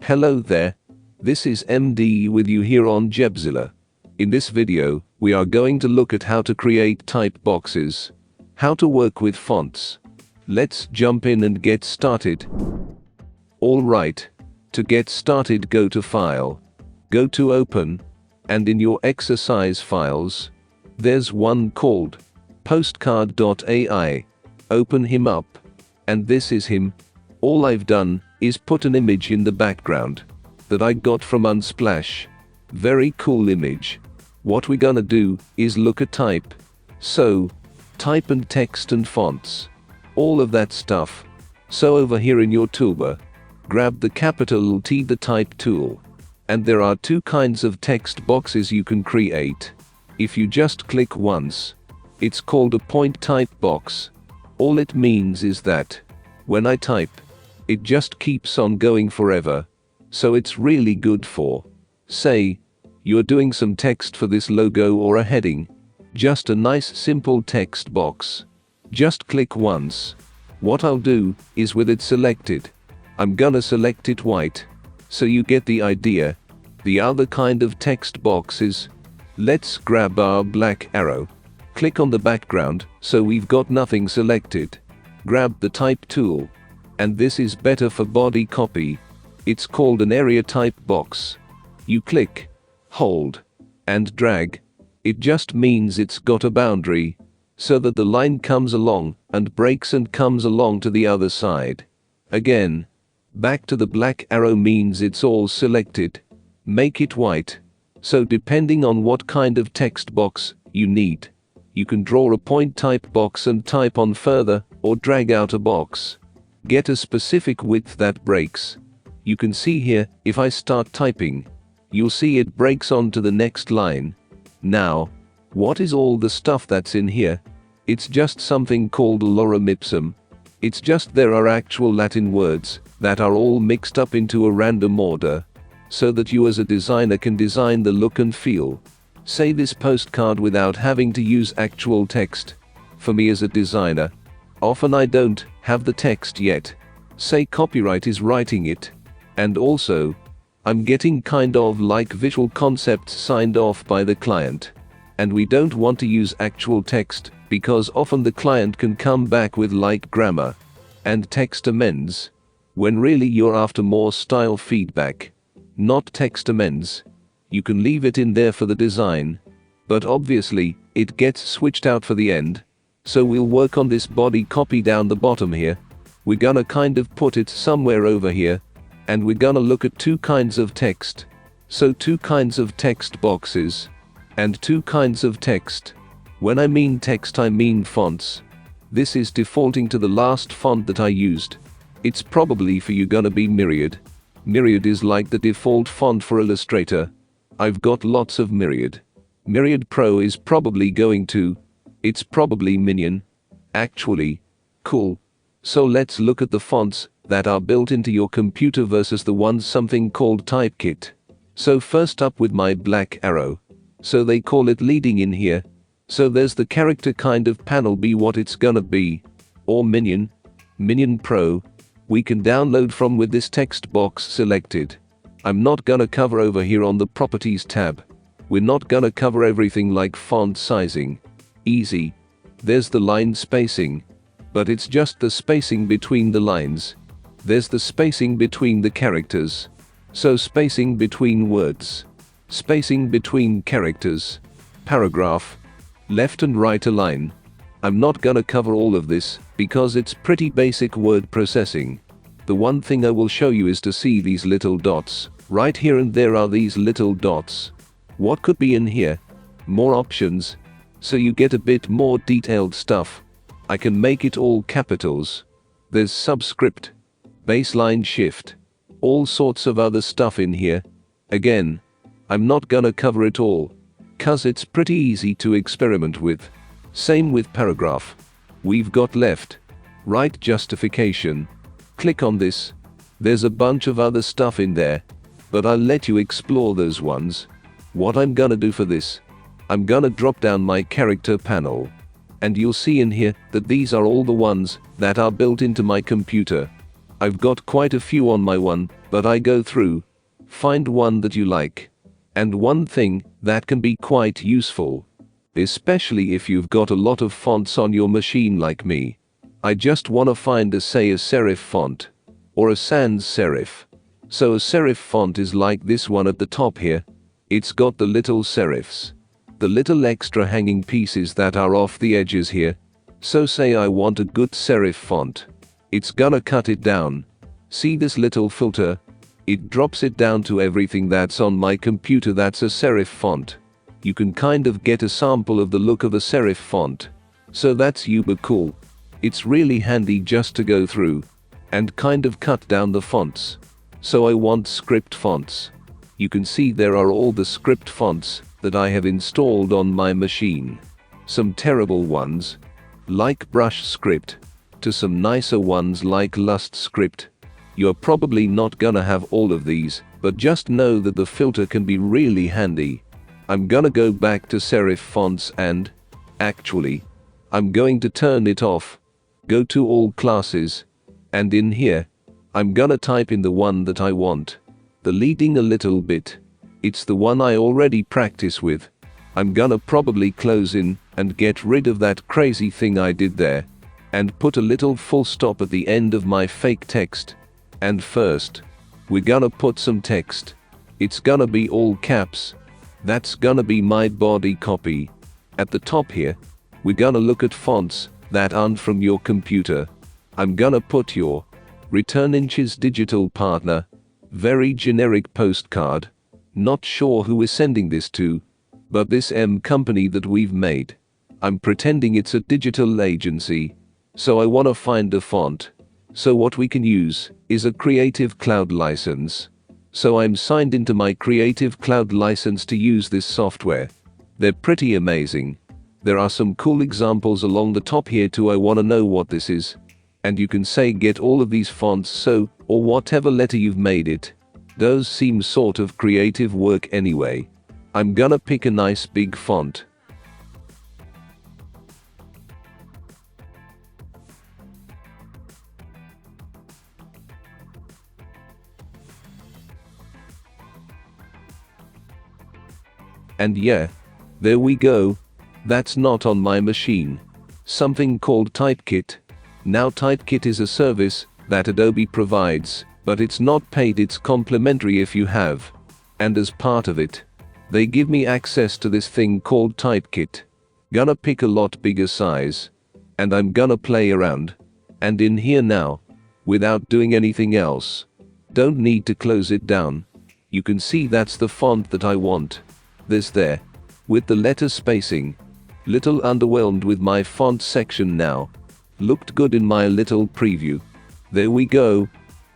Hello there, this is MD with you here on GebZilla. In this video, we are going to look at how to create type boxes, how to work with fonts. Let's jump in and get started. Alright, to get started go to File, go to Open, and in your exercise files, there's one called postcard.ai. Open him up, and this is him. All I've done is put an image in the background that I got from Unsplash. Very cool image. What we're gonna do is look at type. So, type and text and fonts. All of that stuff. So over here in your toolbar, grab the capital T, the type tool. And there are two kinds of text boxes you can create. If you just click once, it's called a point type box. All it means is that when I type, it just keeps on going forever. So it's really good for, say, you're doing some text for this logo or a heading. Just a nice simple text box. Just click once. What I'll do is with it selected, I'm gonna select it white. So you get the idea. The other kind of text box is, let's grab our black arrow. Click on the background, so we've got nothing selected. Grab the type tool. And this is better for body copy. It's called an area type box. You click, hold, and drag. It just means it's got a boundary, so that the line comes along, and breaks and comes along to the other side. Again, back to the black arrow means it's all selected. Make it white. So depending on what kind of text box you need, you can draw a point type box and type on further, or drag out a box. Get a specific width that breaks. You can see here, if I start typing, you'll see it breaks on to the next line. Now, what is all the stuff that's in here? It's just something called lorem ipsum. It's just there are actual Latin words that are all mixed up into a random order, so that you as a designer can design the look and feel. Say this postcard without having to use actual text. For me as a designer, often I don't have the text yet. Say copyright is writing it. And also, I'm getting kind of like visual concepts signed off by the client. And we don't want to use actual text, because often the client can come back with like grammar and text amends, when really you're after more style feedback, not text amends. You can leave it in there for the design, but obviously, it gets switched out for the end. So we'll work on this body copy down the bottom here. We're gonna kind of put it somewhere over here. And we're gonna look at two kinds of text. So two kinds of text boxes. And two kinds of text. When I mean text I mean fonts. This is defaulting to the last font that I used. It's probably for you gonna be Myriad. Myriad is like the default font for Illustrator. I've got lots of Myriad. Myriad Pro is probably going to. It's probably Minion. Actually, cool. So let's look at the fonts that are built into your computer versus the ones something called Typekit. So first up with my black arrow. So they call it leading in here. So there's the character kind of panel be what it's gonna be. Or Minion. Minion Pro. We can download from with this text box selected. I'm not gonna cover over here on the Properties tab. We're not gonna cover everything like font sizing. Easy. There's the line spacing. But it's just the spacing between the lines. There's the spacing between the characters. So spacing between words. Spacing between characters. Paragraph. Left and right align. I'm not gonna cover all of this, because it's pretty basic word processing. The one thing I will show you is to see these little dots. Right here and there are these little dots. What could be in here? More options. So you get a bit more detailed stuff. I can make it all capitals. There's subscript, baseline shift, all sorts of other stuff in here. Again, I'm not gonna cover it all, cause it's pretty easy to experiment with. Same with paragraph. We've got left, right justification. Click on this. There's a bunch of other stuff in there, but I'll let you explore those ones. What I'm gonna do for this, I'm gonna drop down my character panel. And you'll see in here that these are all the ones that are built into my computer. I've got quite a few on my one, but I go through, find one that you like. And one thing that can be quite useful, especially if you've got a lot of fonts on your machine like me. I just wanna find a serif font, or a sans serif. So a serif font is like this one at the top here. It's got the little serifs, the little extra hanging pieces that are off the edges here. So say I want a good serif font. It's gonna cut it down. See this little filter? It drops it down to everything that's on my computer that's a serif font. You can kind of get a sample of the look of a serif font. So that's uber cool. It's really handy just to go through and kind of cut down the fonts. So I want script fonts. You can see there are all the script fonts that I have installed on my machine. Some terrible ones, like Brush Script, to some nicer ones like Lust Script. You're probably not gonna have all of these, but just know that the filter can be really handy. I'm gonna go back to serif fonts and, actually, I'm going to turn it off, go to all classes, and in here, I'm gonna type in the one that I want. Deleting a little bit. It's the one I already practice with. I'm gonna probably close in and get rid of that crazy thing I did there, and put a little full stop at the end of my fake text. And first, we're gonna put some text. It's gonna be all caps. That's gonna be my body copy. At the top here, we're gonna look at fonts that aren't from your computer. I'm gonna put your Return Inches Digital Partner. Very generic postcard. Not sure who we're sending this to, but this company that we've made. I'm pretending it's a digital agency, so I wanna find a font. So what we can use is a Creative Cloud license. So I'm signed into my Creative Cloud license to use this software. They're pretty amazing. There are some cool examples along the top here too. I wanna know what this is. And you can say get all of these fonts so, or whatever letter you've made it. Those seem sort of creative work anyway. I'm gonna pick a nice big font. And yeah, there we go. That's not on my machine. Something called Typekit. Now Typekit is a service that Adobe provides, but it's not paid, it's complimentary if you have. And as part of it, they give me access to this thing called Typekit. Gonna pick a lot bigger size. And I'm gonna play around. And in here now, without doing anything else. Don't need to close it down. You can see that's the font that I want. This there. With the letter spacing. Little underwhelmed with my font section now. Looked good in my little preview. There we go.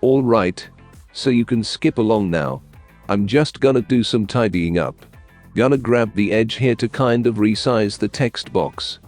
Alright. So you can skip along now. I'm just gonna do some tidying up. Gonna grab the edge here to kind of resize the text box.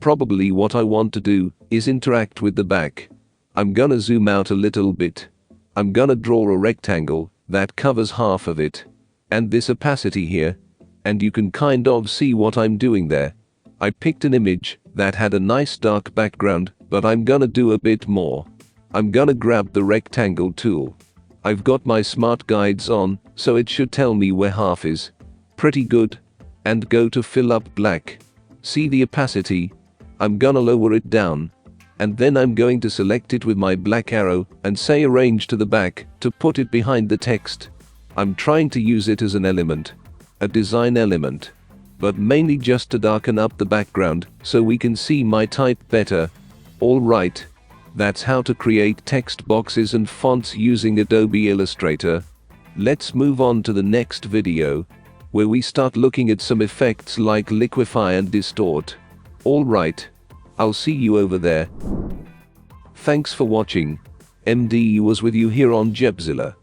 Probably what I want to do is interact with the back. I'm gonna zoom out a little bit. I'm gonna draw a rectangle that covers half of it. And this opacity here. And you can kind of see what I'm doing there. I picked an image that had a nice dark background, but I'm gonna do a bit more. I'm gonna grab the rectangle tool. I've got my smart guides on, so it should tell me where half is. Pretty good. And go to fill up black. See the opacity? I'm gonna lower it down. And then I'm going to select it with my black arrow and say arrange to the back to put it behind the text. I'm trying to use it as an element. A design element, but mainly just to darken up the background so we can see my type better. Alright, that's how to create text boxes and fonts using Adobe Illustrator. Let's move on to the next video, where we start looking at some effects like liquefy and distort. Alright, I'll see you over there. Thanks for watching. MD was with you here on GebZilla.